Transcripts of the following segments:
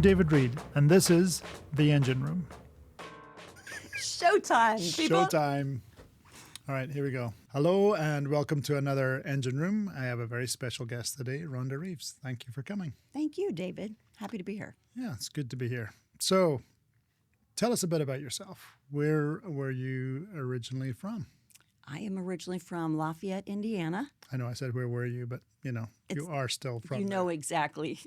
I'm David Reed, and this is The Engine Room. Showtime, people. Showtime. All right, here we go. Hello, and welcome to another Engine Room. I have a very special guest today, Rhonda Reeves. Thank you for coming. Thank you, David. Happy to be here. Yeah, it's good to be here. So, tell us a bit about yourself. Where were you originally from? I am originally from Lafayette, Indiana. I know I said where were you, but you are still from You know there. exactly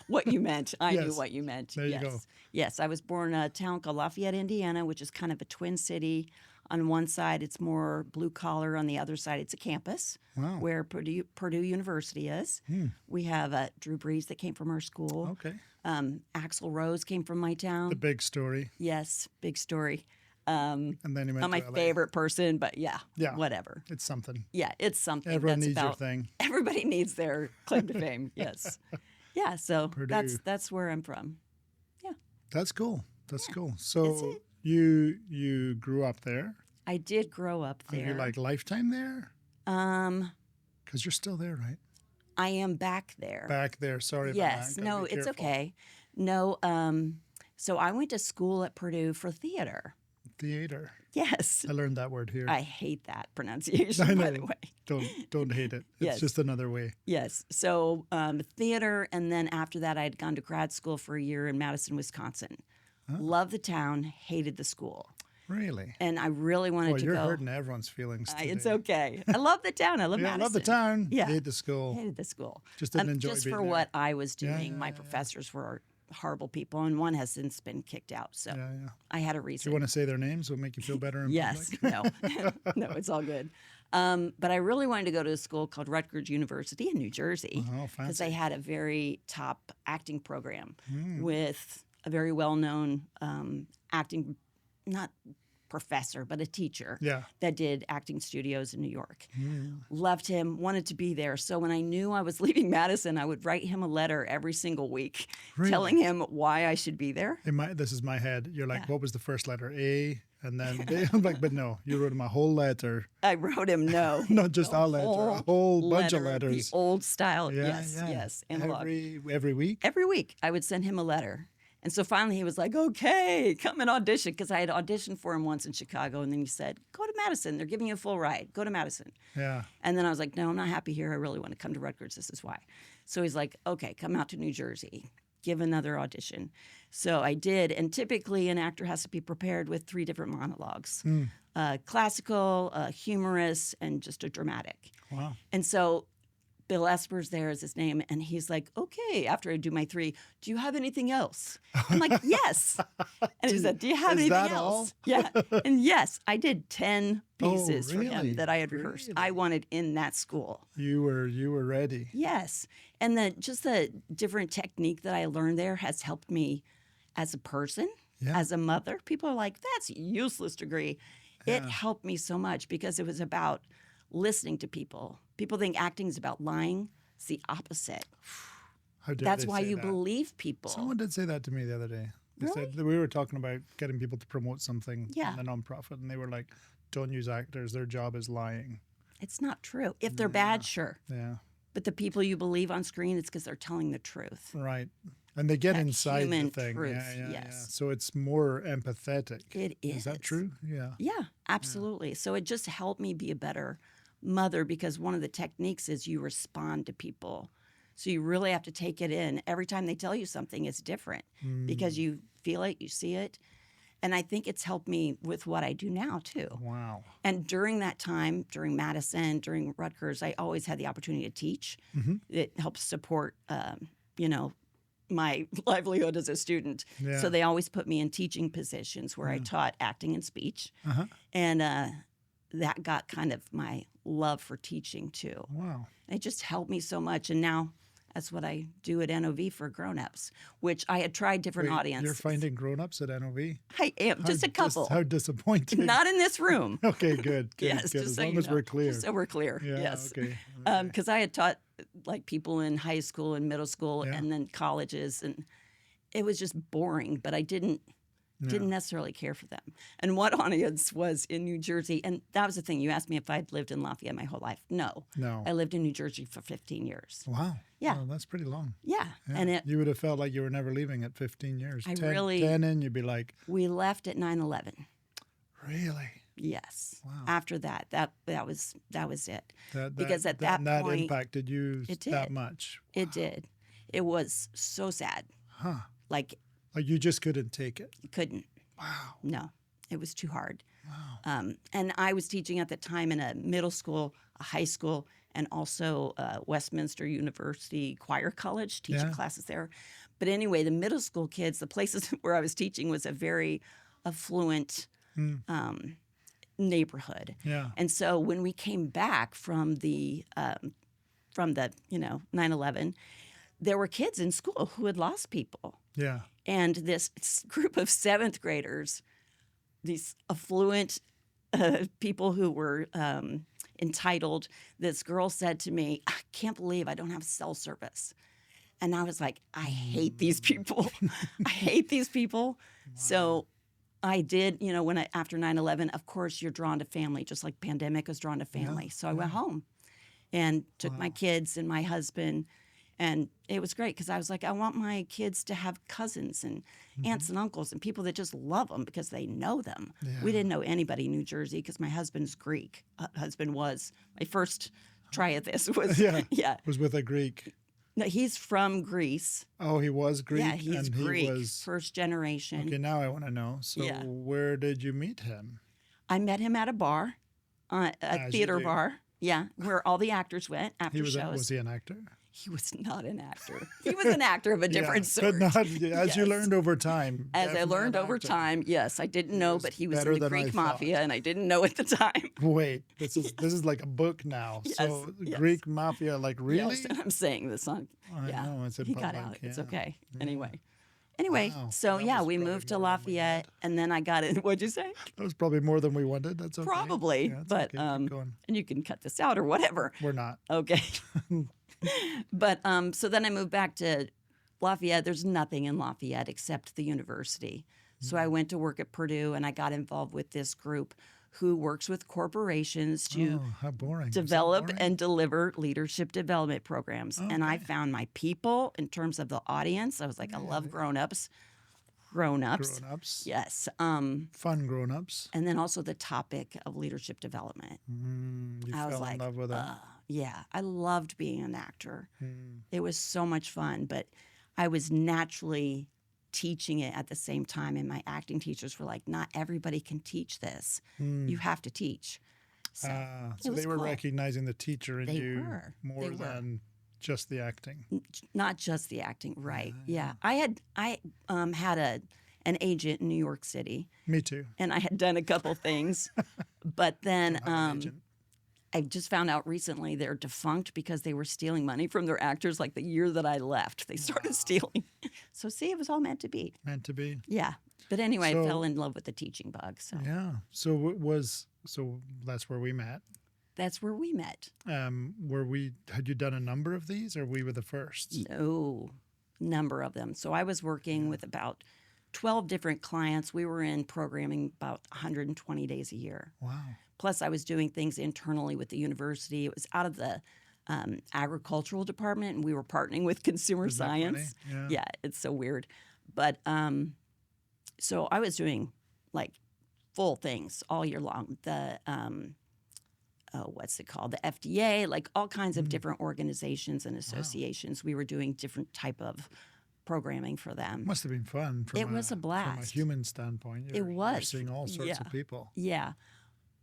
what you meant. I Yes. knew what you meant. There you yes. go. Yes, I was born in a town called Lafayette, Indiana, which is kind of a twin city. On one side, it's more blue collar. On the other side, it's a campus where Purdue University is. We have Drew Brees that came from our school. Okay. Axl Rose came from my town. The big story. Yes, big story. And then you went Not my to LA. favorite person, but yeah, whatever. It's something. Yeah, it's something. Everyone that's needs your about, thing. Everybody needs their claim to fame. Yes. Yeah. So Purdue. that's where I'm from. Yeah. That's cool. That's cool. That's So it. you grew up there. I did grow up Are there. you like lifetime there? Because you're still there, right? I am back there. Back there. Sorry. Yes. About that. No, Be it's careful. okay. No. So I went to school at Purdue for theater. Theater. Yes. I learned that word here. I hate that pronunciation, I know. by the way. Don't hate it. It's Yes. just another way. Yes. So theater, and then after that, I had gone to grad school for a year in Madison, Wisconsin. Loved the town, hated the school. Really? And I really wanted Boy, to you're go. hurting everyone's feelings today. It's okay. I love the town. I love Yeah, I Madison. love the town. Yeah. Hate the school. Hated the school. Just didn't enjoy Just being for there. what I was doing. Yeah, My yeah, professors were horrible people, and one has since been kicked out. So Yeah. I had a Do reason. you want to say their names? Will make you feel better in Yes. public? No. No, it's all good. But I really wanted to go to a school called Rutgers University in New Jersey Oh, because fancy. they had a very top acting program Hmm. with a very well-known acting, not professor, but a teacher Yeah. that did acting studios in New York. Hmm. Loved him, wanted to be there. So when I knew I was leaving Madison, I would write him a letter every single week Really? telling him why I should be there. This is my head. You're like, Yeah. what was the first letter? A, and then B. I'm like, but no, you wrote him a whole letter, I wrote him no. not just a letter, a whole bunch of letter, letters. The old style, Yeah, yes, yeah. yes, analog. Every week. Every week, I would send him a letter. And so finally he was like, okay, come and audition. Because I had auditioned for him once in Chicago. And then he said, go to Madison. They're giving you a full ride. Go to Madison. Yeah. And then I was like, no, I'm not happy here. I really want to come to Rutgers. This is why. So he's like, okay, come out to New Jersey. Give another audition. So I did. And typically an actor has to be prepared with 3 different monologues. Classical, humorous, and just a dramatic. Wow. And so Bill Esper's there is his name, and he's like, okay, after I do my 3, do you have anything else? I'm like, yes. And he said, do you have Is anything that else? all? Yeah. And yes, I did 10 pieces for really? him that I had rehearsed. Really? I wanted in that school. You were ready. Yes. And just the different technique that I learned there has helped me as a person, Yeah. as a mother. People are like, that's a useless degree. It helped me so much because it was about listening to people. People think acting is about lying. It's the opposite. How dare That's they why say you that? believe people. Someone did say that to me the other day. They Really? said that we were talking about getting people to promote something Yeah. in a nonprofit, and they were like, "Don't use actors. Their job is lying." It's not true. If they're bad, sure. Yeah. But the people you believe on screen, it's because they're telling the truth. Right. And they get That inside the human thing. truth, Yeah. yes. So it's more empathetic. It Is that is. true? Yeah. Yeah, absolutely. So it just helped me be a better mother because one of the techniques is you respond to people. So you really have to take it in. Every time they tell you something, it's different because you feel it, you see it. And I think it's helped me with what I do now, too. Wow. And during that time, during Madison, during Rutgers, I always had the opportunity to teach. It helps support, my livelihood as a student. Yeah. So they always put me in teaching positions where I taught acting and speech. And that got kind of my love for teaching, too. Wow. It just helped me so much. And now that's what I do at NOV for grown-ups, which I had tried different Wait, audiences. You're finding grown-ups at NOV? I am, just a couple. How disappointing. Not in this room. Okay, good. Yes, good. just As so long you as know. we're clear. Just so we're clear. Yeah, yes. okay. Because I had taught like people in high school and middle school Yeah. and then colleges, and it was just boring. But I didn't Didn't necessarily care for them. And one audience was in New Jersey. And that was the thing. You asked me if I'd lived in Lafayette my whole life. No. No. I lived in New Jersey for 15 years. Wow. Yeah. Oh, that's pretty long. Yeah. Yeah. And you would have felt like you were never leaving at 15 years. I 10 in, you'd be like, we left at 9/11. really? Yes. Wow. After that was it. Because at that that point, impacted you it that did. much. It did. It was so sad. Huh. Like, Like you just couldn't take it. couldn't. Wow. No, it was too hard. Wow. And I was teaching at the time in a middle school, a high school, and also Westminster University Choir College, teaching classes there. But anyway, the middle school kids, the places where I was teaching was a very affluent neighborhood. Yeah. And so when we came back from the 9/11, there were kids in school who had lost people. Yeah. And this group of seventh graders, these affluent people who were entitled, this girl said to me, I can't believe I don't have cell service. And I was like, I hate these people. I hate these people. Wow. So I did, after 9/11, of course, you're drawn to family, just like pandemic was drawn to family. So I went home and took my kids and my husband. And it was great because I was like, I want my kids to have cousins and aunts and uncles and people that just love them because they know them. Yeah. We didn't know anybody in New Jersey because my husband's Greek. Husband was. My first try at this was, was with a Greek. No, he's from Greece. Oh, he was Greek? Yeah, he's and Greek, he was... first generation. Okay, now I want to know. So where did you meet him? I met him at a bar, a theater bar. Yeah, where all the actors went after shows. Was he an actor? He was not an actor. He was an actor of a different sort. But not, as you learned over time. As I learned over time, yes. I didn't know, but he was in the Greek mafia, and I didn't know at the time. Wait, this is like a book now. Yes, so Greek mafia, like really? Yes, and I'm saying this on, I know, it's in he public, got out. Yeah. It's okay. Yeah. Anyway, Wow. so That was we probably moved to more than we Lafayette, and then I got in. What'd you say? That was probably more than we wanted. That's okay. Probably, Yeah, it's but okay. Keep going. and you can cut this out or whatever. We're not. Okay. But so then I moved back to Lafayette. There's nothing in Lafayette except the university. So I went to work at Purdue, and I got involved with this group who works with corporations to how boring. develop and deliver leadership development programs. Okay. And I found my people in terms of the audience. I was like, I love grown-ups. Grown-ups. Yes. Fun grown-ups. And then also the topic of leadership development. You I was fell like, in love with it. Yeah, I loved being an actor. It was so much fun, but I was naturally teaching it at the same time, and my acting teachers were like, not everybody can teach this. You have to teach. So they were cool. recognizing the teacher in you more They were. than just the acting. Not just the acting, right. Yeah. I had an agent in New York City. Me too. And I had done a couple things, but then I just found out recently they're defunct because they were stealing money from their actors. Like the year that I left, they started stealing. So see, it was all meant to be. Meant to be. Yeah. But anyway, I fell in love with the teaching bug. So yeah. So that's where we met. that's where we met. Had you done a number of these, or we were the first? No, number of them. So I was working with about 12 different clients. We were in programming about 120 days a year. Wow. Plus, I was doing things internally with the university. It was out of the agricultural department, and we were partnering with consumer Isn't that science. funny? Yeah, it's so weird. But so I was doing like full things all year long. The what's it called? The FDA, like all kinds of different organizations and associations. We were doing different type of programming for them. Must have been fun. It was a blast. From a human standpoint. It was. You're seeing all sorts of people. Yeah.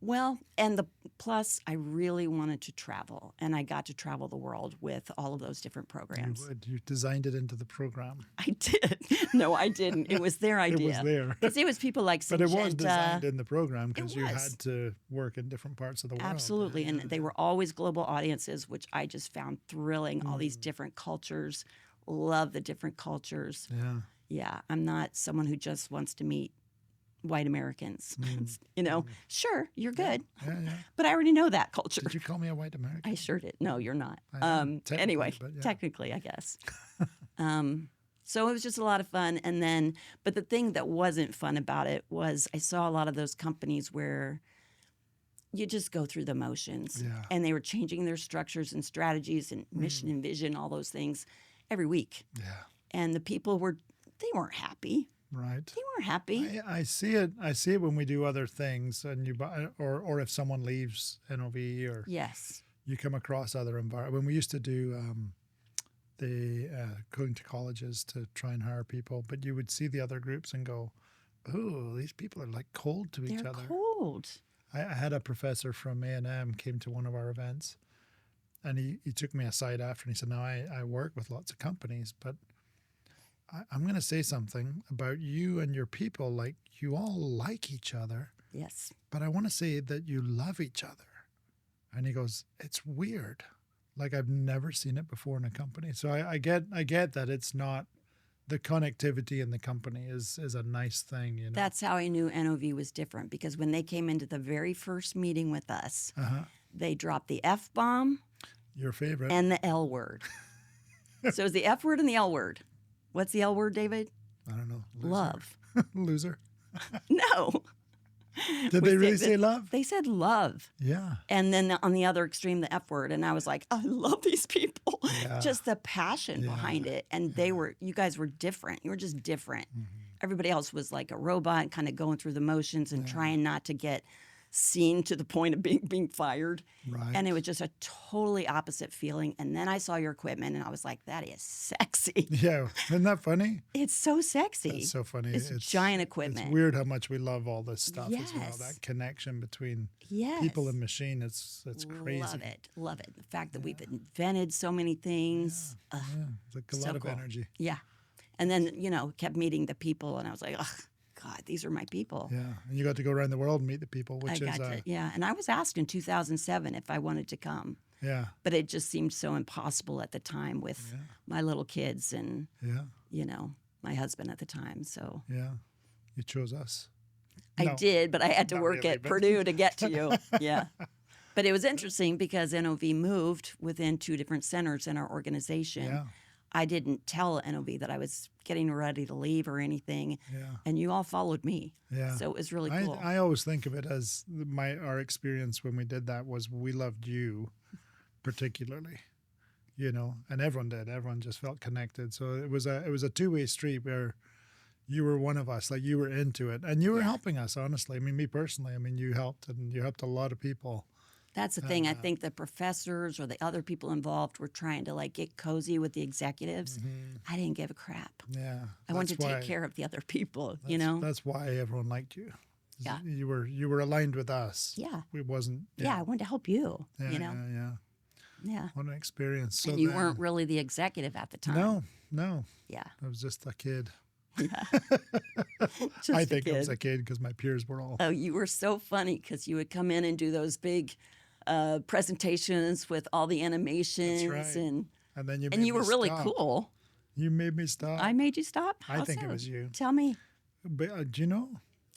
Well, and plus, I really wanted to travel, and I got to travel the world with all of those different programs. You designed it into the program. I did. No, I didn't. It was their idea. It was there. Because it was people like But Syngenta. it was designed in the program because you was. had to work in different parts of the world. Absolutely. And they were always global audiences, which I just found thrilling. All these different cultures. Love the different cultures. Yeah. Yeah. I'm not someone who just wants to meet white Americans. Sure, you're good. Yeah. But I already know that culture. Did you call me a white American? I sure did. No, you're not. Technically, Anyway, but yeah. technically, I guess. So it was just a lot of fun. And then, but the thing that wasn't fun about it was I saw a lot of those companies where you just go through the motions, Yeah. and they were changing their structures and strategies and mission and vision, all those things every week. Yeah. And the people they weren't happy. Right. They weren't happy. I see it. I see it when we do other things, and you buy, or if someone leaves NOV, or Yes. you come across other environments. When we used to do going to colleges to try and hire people, but you would see the other groups and go, "Oh, these people are like cold to each They're other." cold. I had a professor from A&M came to one of our events, and he took me aside after, and he said, "Now I work with lots of companies, but I'm going to say something about you and your people. Like, you all like each other, Yes. but I want to say that you love each other." And he goes, "It's weird. Like, I've never seen it before in a company." So I get that it's not, the connectivity in the company is a nice thing, you know. That's how I knew NOV was different, because when they came into the very first meeting with us, they dropped the F bomb Your favorite. and the L word. So it's the F word and the L word. What's the L word, David? I don't know. Loser. Love. Loser. No. Did they really say love? They said love. Yeah. And then on the other extreme, the F word. And I was like, I love these people. Yeah. Just the passion behind it. And you guys were different. You were just different. Everybody else was like a robot, kind of going through the motions and trying not to get seen to the point of being fired. Right. And it was just a totally opposite feeling. And then I saw your equipment and I was like, that is sexy. Yeah. Isn't that funny? It's so sexy. It's so funny. It's giant equipment. It's weird how much we love all this stuff as well. Yes. That connection between Yes. people and machine, it's crazy. Love it. Love it. The fact that we've invented so many things. Yeah. It's like a so lot of cool. energy. Yeah. And then, kept meeting the people and I was like, oh, God, these are my people. Yeah. And you got to go around the world and meet the people, which Yeah. And I was asked in 2007 if I wanted to come, yeah. but it just seemed so impossible at the time with my little kids and, Yeah. my husband at the time. So Yeah. You chose us. I No, did, but I had to not work really, at but- Purdue to get to you. Yeah. But it was interesting because NOV moved within 2 different centers in our organization. Yeah. I didn't tell NOV that I was getting ready to leave or anything, Yeah. and you all followed me. Yeah. So it was really cool. I always think of it as our experience when we did that was we loved you particularly, and everyone did. Everyone just felt connected. So it was a two-way street where you were one of us, like you were into it and you were helping us, honestly. I mean, me personally, you helped, and you helped a lot of people. That's the thing. I think the professors or the other people involved were trying to get cozy with the executives. I didn't give a crap. Yeah. I wanted to take care of the other people, That's why everyone liked you. Yeah. You were aligned with us. Yeah. It wasn't. Yeah, I wanted to help you, Yeah. Yeah. Yeah. What an experience. So And you then- weren't really the executive at the time. No. Yeah. I was just a kid. Yeah. Just I a think I was kid. a kid because my peers were all. Oh, you were so funny because you would come in and do those big presentations with all the animations, right. and And then you were really stop. cool. You made me stop. I made you stop. I How think it so? was you. Tell me. But do you know?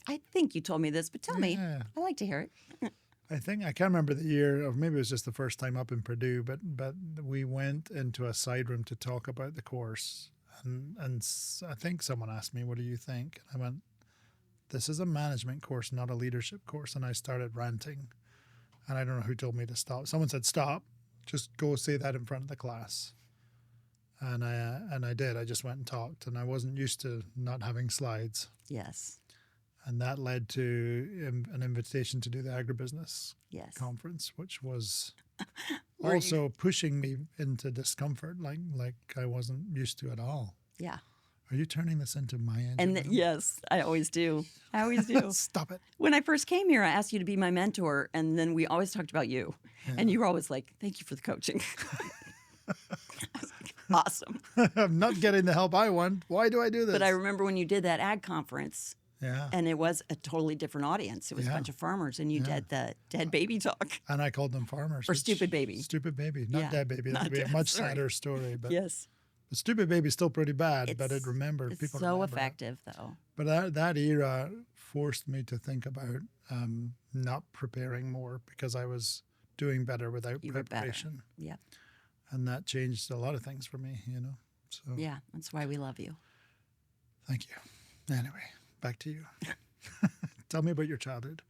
I think you told me this, but tell me. Yeah. I like to hear it. I can't remember the year, or maybe it was just the first time up in Purdue. But we went into a side room to talk about the course, and I think someone asked me, "What do you think?" And I went, "This is a management course, not a leadership course." And I started ranting, and I don't know who told me to stop. Someone said, "Stop, just go say that in front of the class." And I did. I just went and talked, and I wasn't used to not having slides. Yes. And that led to an invitation to do the agribusiness Yes. conference, which was Were also pushing me into discomfort, like I wasn't used to at all. Yeah. Are you turning this into my engine? And room? yes, I always do. I always do. Stop it. When I first came here, I asked you to be my mentor, and then we always talked about you. And you were always like, "Thank you for the coaching." I was like, awesome. I'm not getting the help I want. Why do I do this? But I remember when you did that ag conference, yeah. and it was a totally different audience. It was a Yeah. bunch of farmers, and you did the dead baby talk. And I called them farmers. Or stupid baby. Stupid baby, not Yeah, dead baby. That not would be a dead, much sorry. sadder story. But Yes. the stupid baby's still pretty bad, but It's people so remember it. effective, though. But that era forced me to think about not preparing more because I was doing better without You were better. preparation. Yeah. And that changed a lot of things for me, So Yeah, that's why we love you. thank you. Anyway, back to you. Tell me about your childhood.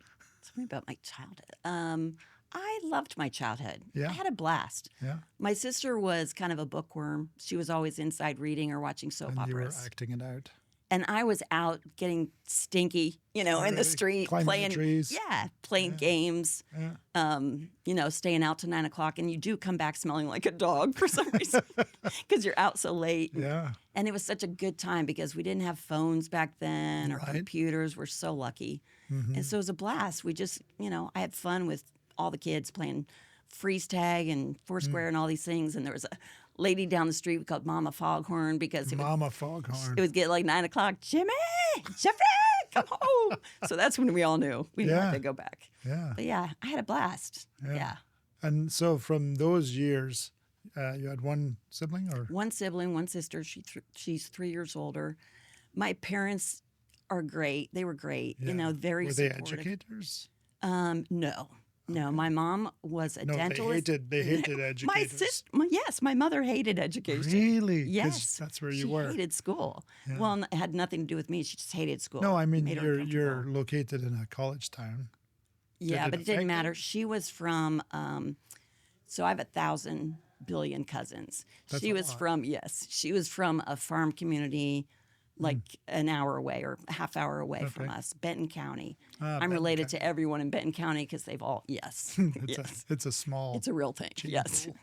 Tell me about my childhood. I loved my childhood. I Yeah. had a blast. Yeah. My sister was kind of a bookworm. She was always inside reading or watching soap And you were operas. acting it out. And I was out getting stinky, in the Really? street, Climbing the playing, trees. playing games, Yeah. staying out to 9 o'clock. And you do come back smelling like a dog for some reason because you're out so late. Yeah. And it was such a good time because we didn't have phones back then or Right. computers. We're so lucky. And so it was a blast. We just, I had fun with all the kids playing freeze tag and Foursquare and all these things. And there was a lady down the street we called Mama Foghorn because Mama Foghorn. it would get like 9 o'clock. Jimmy, come home. So that's when we all knew we didn't have Yeah. to go back. Yeah. But yeah, I had a blast. Yeah. And so from those years, you had one sibling or? One sibling, one sister. She's 3 years older. My parents are great. They were great. Yeah. Very Were they supportive. educators? No. My mom was a No, dentalist. they hated educators. My sister, yes, my mother hated education. Really? 'Cause Yes, that's where you she were. hated school. Yeah. Well, it had nothing to do with me. She just hated school. No, I mean Made her you're uncomfortable. located in a college town. Yeah, it but it affect didn't you? matter. She was from. So I have 1,000 billion cousins. That's She a was lot. from she was from a farm community, like an hour away or a half hour away from Okay. us, Benton County. Ah, I'm Benton related to everyone in Benton County because they've all yes, yes. It's a small. It's a real thing. Yes. pool.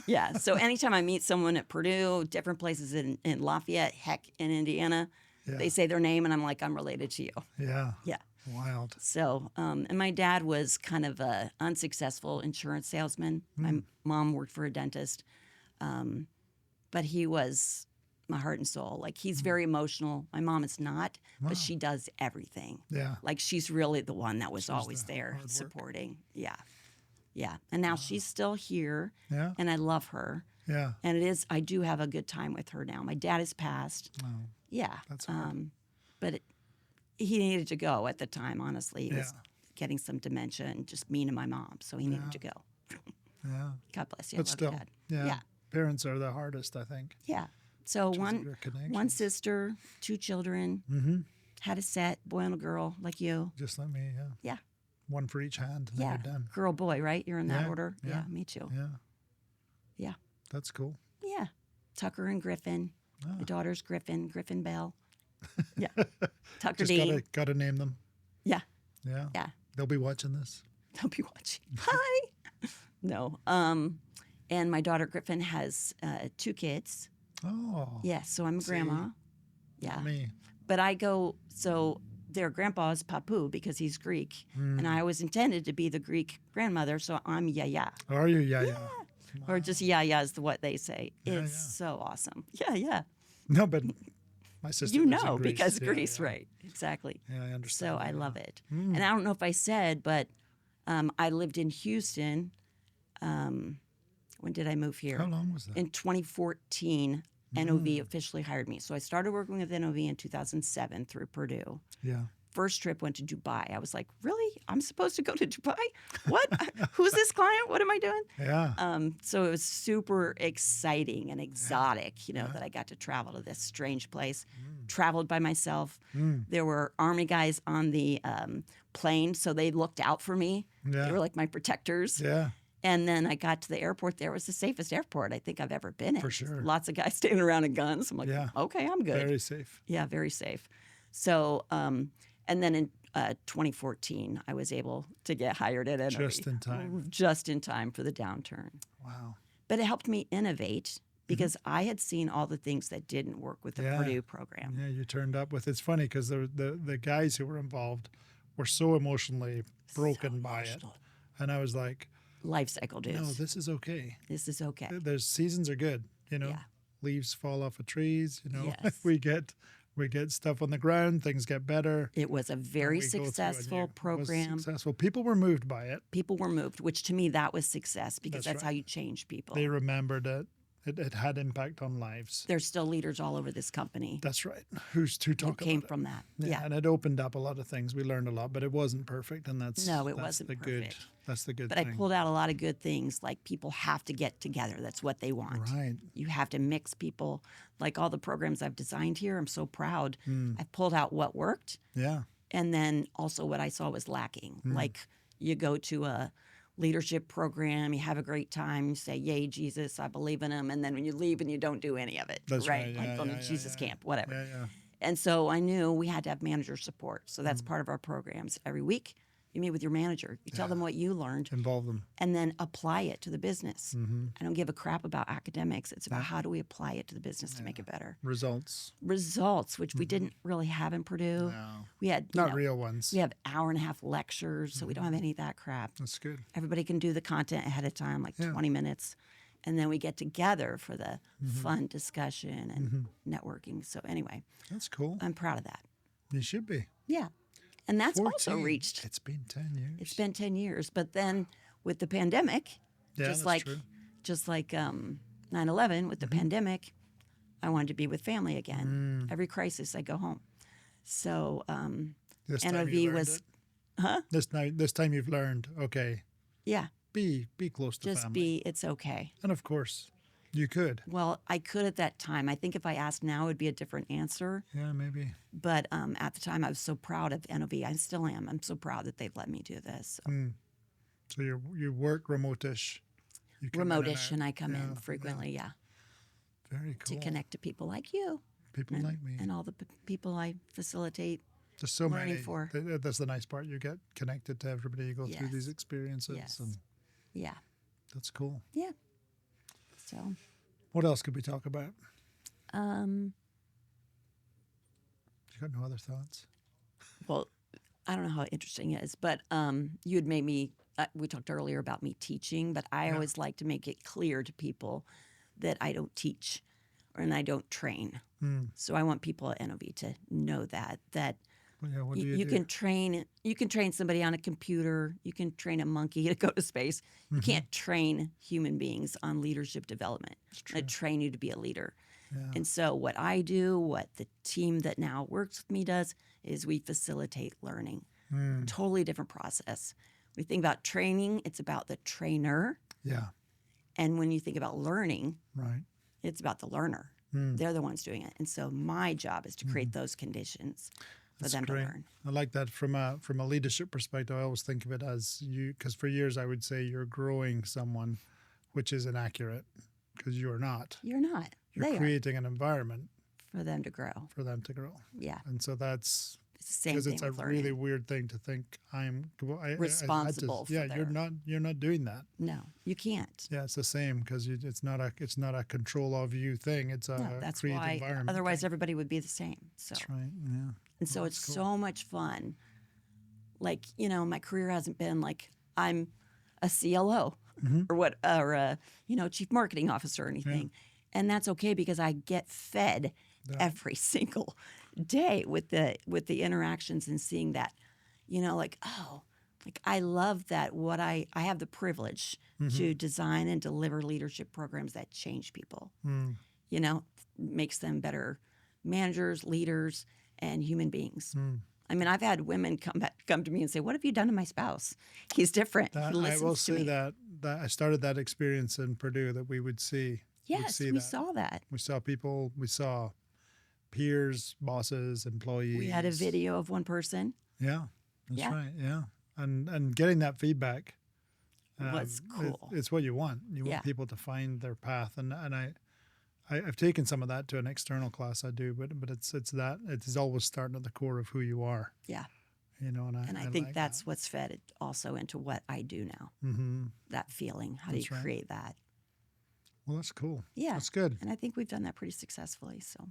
Yeah. So anytime I meet someone at Purdue, different places in Lafayette, heck, in Indiana, Yeah. they say their name and I'm like, I'm related to you. Yeah. Yeah. Wild. So, and my dad was kind of a unsuccessful insurance salesman. My mom worked for a dentist, but he was my heart and soul. Like he's very emotional. My mom is not, but she does everything. Yeah. Like she's really the one that was always the there hard work. supporting. Yeah. Yeah. And now she's still here Yeah. and I love her. Yeah. And I do have a good time with her now. My dad has passed. Oh, Yeah. that's hard. But he needed to go at the time, honestly. He was Yeah. getting some dementia and just me and my mom. So he needed to go. Yeah. God bless you. But I love still, you, Dad. yeah. Yeah. Parents are the hardest, I think. Yeah. So Because of one your one connections. sister, 2 children, had a set, boy and a girl, like you. Just let me, yeah. Yeah. One for each hand, and then Yeah. you're done. Girl, boy, right? You're in that Yeah, order? yeah. Me too. Yeah. Yeah. That's cool. Yeah. Tucker and Griffin. Ah. My daughter's Griffin Bell. Yeah. Tucker Just Dean. gotta name them. Yeah. Yeah. Yeah. They'll be watching this. They'll be watching. Hi. No. And my daughter Griffin has 2 kids. Oh. Yes, so I'm a See? grandma. Yeah. Me. But I go, so their grandpa is Papu because he's Greek. And I always intended to be the Greek grandmother, so I'm Yaya. Are you? Yeah, yeah. Or just Yaya is what they say. Yeah, It's yeah. so awesome. Yeah, yeah. No, but my sister You lives in know, Greece. because Yeah, Greece, yeah. right. Exactly. Yeah, I understand. So I that, love yeah. it. And I don't know if I said, but I lived in Houston. When did I move here? How long was that? In 2014, NOV officially hired me. So I started working with NOV in 2007 through Purdue. Yeah. First trip went to Dubai. I was like, really? I'm supposed to go to Dubai? What? Who's this client? What am I doing? Yeah. So it was super exciting and exotic, that I got to travel to this strange place. Traveled by myself. There were Army guys on the plane, so they looked out for me. Yeah. They were like my protectors. Yeah. And then I got to the airport. There was the safest airport I think I've ever been in. For sure. Lots of guys standing around with guns. I'm like, Yeah. okay, I'm good. Very safe. Yeah, very safe. So, and then in 2014, I was able to get hired at NOV. Just in time. Just in time for the downturn. Wow. But it helped me innovate because I had seen all the things that didn't work with the Yeah. Purdue program. Yeah, you turned up with. It's funny because the guys who were involved were so emotionally broken by it, and I was like, Life cycle dudes. no, this is okay. This is okay. There's seasons are good. Yeah. Leaves fall off of trees. Yes. we get stuff on the ground. Things get better. It was a and very we go through a successful new- it was program. Successful. People were moved by it. People were moved, which to me that was success because That's that's right. how you change people. They remembered it. It had impact on lives. There's still leaders all over this company That's right. Who's to who talk came about it? from that. Yeah, Yeah. and it opened up a lot of things. We learned a lot, but it wasn't perfect, and No, it that's wasn't the good. perfect. That's the good But I thing. pulled out a lot of good things, like people have to get together. That's what they want. Right. You have to mix people. Like all the programs I've designed here, I'm so proud. I've pulled out what worked Yeah. and then also what I saw was lacking. Like you go to a leadership program, you have a great time, you say, "Yay, Jesus, I believe in him," and then when you leave and you don't do any of it, That's right. Like Yeah, on yeah, the yeah, Jesus yeah. camp, whatever. Yeah, yeah. And so I knew we had to have manager support. So that's part of our programs. Every week, you meet with your manager, you tell them what you learned, Involve them. and then apply it to the business. I don't give a crap about academics. It's about how do we apply it to the business to make it better. Results. Results, which we didn't really have in Purdue. No. We had Not real ones. we have hour and a half lectures, so we don't have any of that crap. That's good. Everybody can do the content ahead of time, like 20 minutes. And then we get together for the fun discussion and networking. So anyway, That's cool. I'm proud of that. You should be. Yeah. And that's also 14. reached. It's been 10 years. It's been 10 years. But then with the pandemic, Yeah, just that's like true. just like 9/11 with the pandemic, I wanted to be with family again. Every crisis, I go home. So This time you NOV learned was, it. This time you've learned, okay, yeah, be close to just family. it's okay. And of course, you could. Well, I could at that time. I think if I asked now, it would be a different answer. Yeah, maybe. But at the time, I was so proud of NOV. I still am. I'm so proud that they've let me do this. So. So you work remote-ish. You come in Remote-ish, out. and I come in Yeah, frequently, yeah, Very to cool. connect to people like you People and, like me. and all the people I facilitate. There's so learning many. for. That's the nice part. You get connected to everybody. You go through these Yes. experiences, Yes. and Yeah, that's cool. yeah. So, What else could we talk about? um, You got no other thoughts? well, I don't know how interesting it is, but you had made me. We talked earlier about me teaching, but I always like to make it clear to people that I don't teach and I don't train. So I want people at NOV to know that Well, yeah. What do you you do? can train somebody on a computer. You can train a monkey to go to space. You can't train human beings on leadership development. I train you to be a leader. Yeah. And so what I do, what the team that now works with me does, is we facilitate learning. Totally different process. We think about training, it's about the trainer. Yeah. And when you think about learning, Right. it's about the learner. They're the ones doing it. And so my job is to create those conditions for them Great. to learn. I like that from a leadership perspective. I always think of it as because for years I would say you're growing someone, which is inaccurate because you are not. You're not. You're They are. creating an environment For them to grow. for them to grow, Yeah. and so that's It's the same because thing it's a with learning. really weird thing to think I had Responsible for yeah, their- you're not doing that. No, you can't. Yeah, it's the same because it's not a control of you thing. It's a No, that's create why. environment. Otherwise, thing. everybody would be the same. So, That's right. Yeah. and so it's so much fun. Like my career hasn't been like I'm a CLO or chief marketing officer or anything, and that's okay because I get fed every single day with the interactions and seeing that, like I love that I have the privilege to design and deliver leadership programs that change people. Makes them better managers, leaders, and human beings. I mean, I've had women come to me and say, "What have you done to my spouse? He's different. He I listens will to say me." that I started that experience in Purdue that we would see. Yes, see we that. saw that. We saw people. We saw peers, bosses, employees. We had a video of one person. Yeah, that's Yeah. right. Yeah, and getting that feedback Was cool. It's what you want. You Yeah. want people to find their path, and I've taken some of that to an external class I do, but it's that it is always starting at the core of who you are. Yeah. And And I think that's what's fed it also into what I do now. Mm-hmm. That feeling. How That's do you right. create that? Well, that's cool. Yeah. That's good. And I think we've done that pretty successfully. So,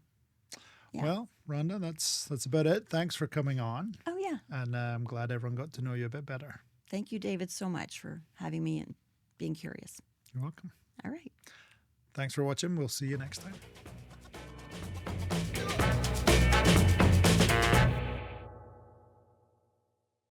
yeah. Well, Rhonda, that's about it. Thanks for coming on, oh, yeah. and I'm glad everyone got to know you a bit better. Thank you, David, so much for having me and being curious. You're welcome. All right. Thanks for watching. We'll see you next time.